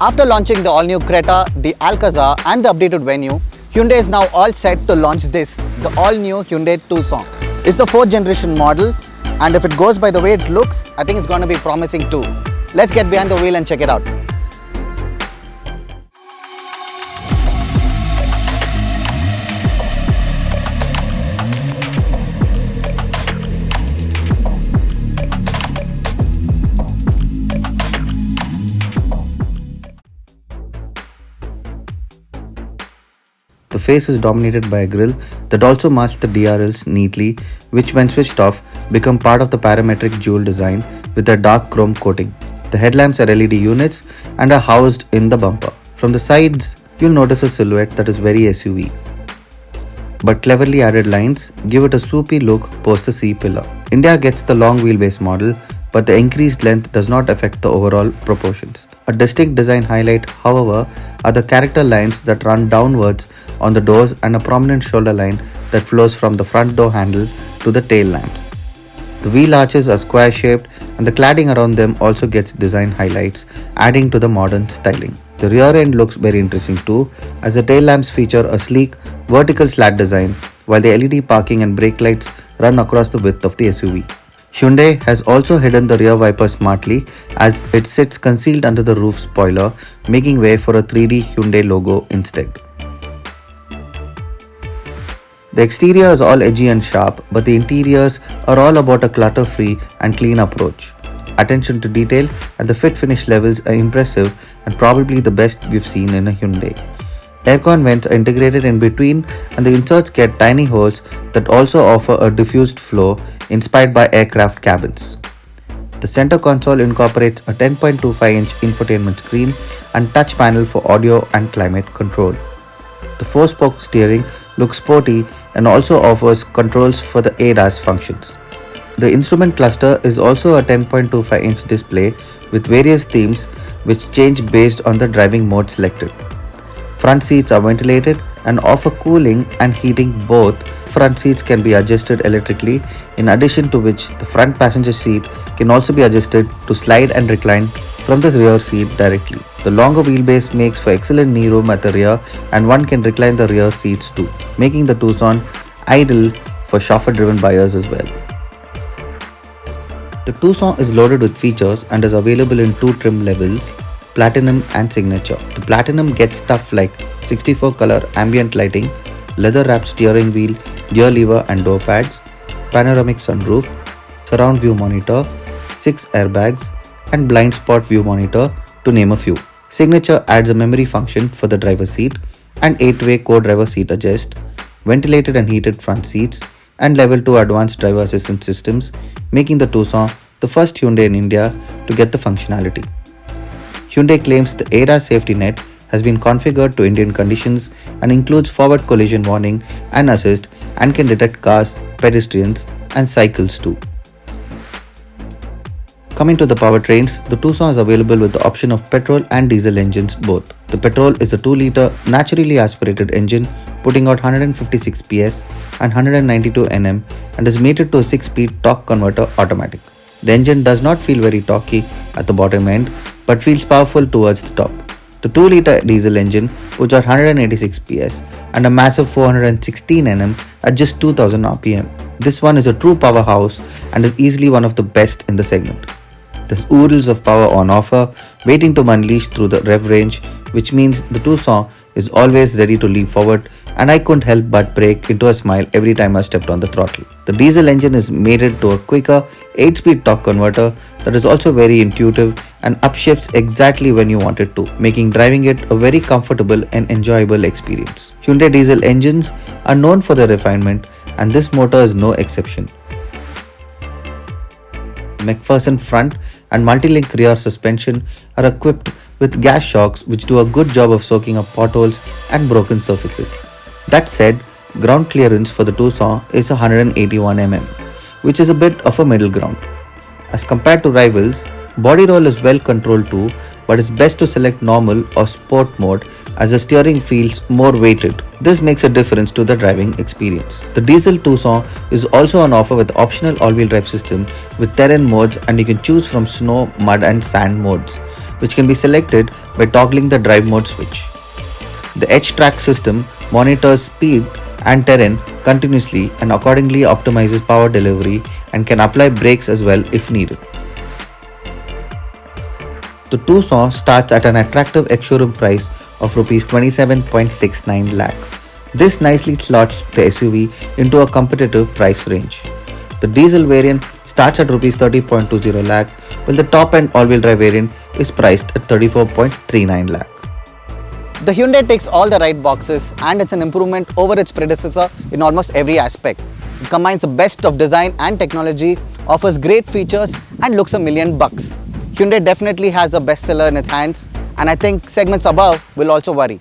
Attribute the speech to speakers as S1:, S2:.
S1: After launching the all-new Creta, the Alcazar and the updated venue, Hyundai is now all set to launch the all-new Hyundai Tucson. It's the 4th generation model, and if it goes by the way it looks, I think it's going to be promising too. Let's get behind the wheel and check it out.
S2: The face is dominated by a grille that also marks the DRLs neatly, which when switched off become part of the parametric jewel design with a dark chrome coating. The headlamps are LED units and are housed in the bumper. From the sides, you'll notice a silhouette that is very SUV. But cleverly added lines give it a soupy look post the C pillar. India gets the long wheelbase model, but the increased length does not affect the overall proportions. A distinct design highlight, however, are the character lines that run downwards on the doors and a prominent shoulder line that flows from the front door handle to the tail lamps. The wheel arches are square shaped and the cladding around them also gets design highlights, adding to the modern styling. The rear end looks very interesting too, as the tail lamps feature a sleek vertical slat design, while the LED parking and brake lights run across the width of the SUV. Hyundai has also hidden the rear wiper smartly as it sits concealed under the roof spoiler, making way for a 3D Hyundai logo instead. The exterior is all edgy and sharp, but the interiors are all about a clutter-free and clean approach. Attention to detail and the fit-finish levels are impressive and probably the best we've seen in a Hyundai. Aircon vents are integrated in between and the inserts get tiny holes that also offer a diffused flow inspired by aircraft cabins. The center console incorporates a 10.25-inch infotainment screen and touch panel for audio and climate control. The 4-spoke steering looks sporty and also offers controls for the ADAS functions. The instrument cluster is also a 10.25-inch display with various themes which change based on the driving mode selected. Front seats are ventilated and offer cooling and heating both. Front seats can be adjusted electrically, in addition to which the front passenger seat can also be adjusted to slide and recline from the rear seat directly. The longer wheelbase makes for excellent knee room at the rear, and one can recline the rear seats too, making the Tucson ideal for chauffeur-driven buyers as well. The Tucson is loaded with features and is available in 2 trim levels, Platinum and Signature. The Platinum gets stuff like 64-color ambient lighting, leather-wrapped steering wheel, gear lever and door pads, panoramic sunroof, surround view monitor, 6 airbags, and blind spot view monitor, to name a few. Signature adds a memory function for the driver's seat and 8-way co-driver seat adjust, ventilated and heated front seats, and level 2 advanced driver assistance systems, making the Tucson the first Hyundai in India to get the functionality. Hyundai claims the ADAS safety net has been configured to Indian conditions and includes forward collision warning and assist and can detect cars, pedestrians, and cycles too. Coming to the powertrains, the Tucson is available with the option of petrol and diesel engines both. The petrol is a 2-liter naturally aspirated engine putting out 156 PS and 192 Nm and is mated to a 6-speed torque converter automatic. The engine does not feel very torquey at the bottom end but feels powerful towards the top. The 2-liter diesel engine puts out 186 PS and a massive 416 Nm at just 2000 RPM. This one is a true powerhouse and is easily one of the best in the segment. There's oodles of power on offer, waiting to be unleashed through the rev range, which means the Tucson is always ready to leap forward, and I couldn't help but break into a smile every time I stepped on the throttle. The diesel engine is mated to a quicker 8-speed torque converter that is also very intuitive and upshifts exactly when you want it to, making driving it a very comfortable and enjoyable experience. Hyundai diesel engines are known for their refinement, and this motor is no exception. McPherson front and multi-link rear suspension are equipped with gas shocks which do a good job of soaking up potholes and broken surfaces. That said, ground clearance for the Tucson is 181 mm, which is a bit of a middle ground. As compared to rivals, body roll is well controlled too, but it's best to select normal or sport mode as the steering feels more weighted. This makes a difference to the driving experience. The diesel Tucson is also on offer with optional all-wheel drive system with terrain modes, and you can choose from snow, mud and sand modes. which can be selected by toggling the drive mode switch. The Edge Track system monitors speed and terrain continuously and accordingly optimizes power delivery and can apply brakes as well if needed. The Tucson starts at an attractive ex-showroom price of Rs 27.69 lakh. This nicely slots the SUV into a competitive price range. The diesel variant starts at Rs 30.20 lakh, while the top-end all-wheel drive variant is priced at 34.39 lakh.
S1: The Hyundai ticks all the right boxes and it's an improvement over its predecessor in almost every aspect. It combines the best of design and technology, offers great features and looks $1,000,000. Hyundai definitely has a bestseller in its hands, and I think segments above will also worry.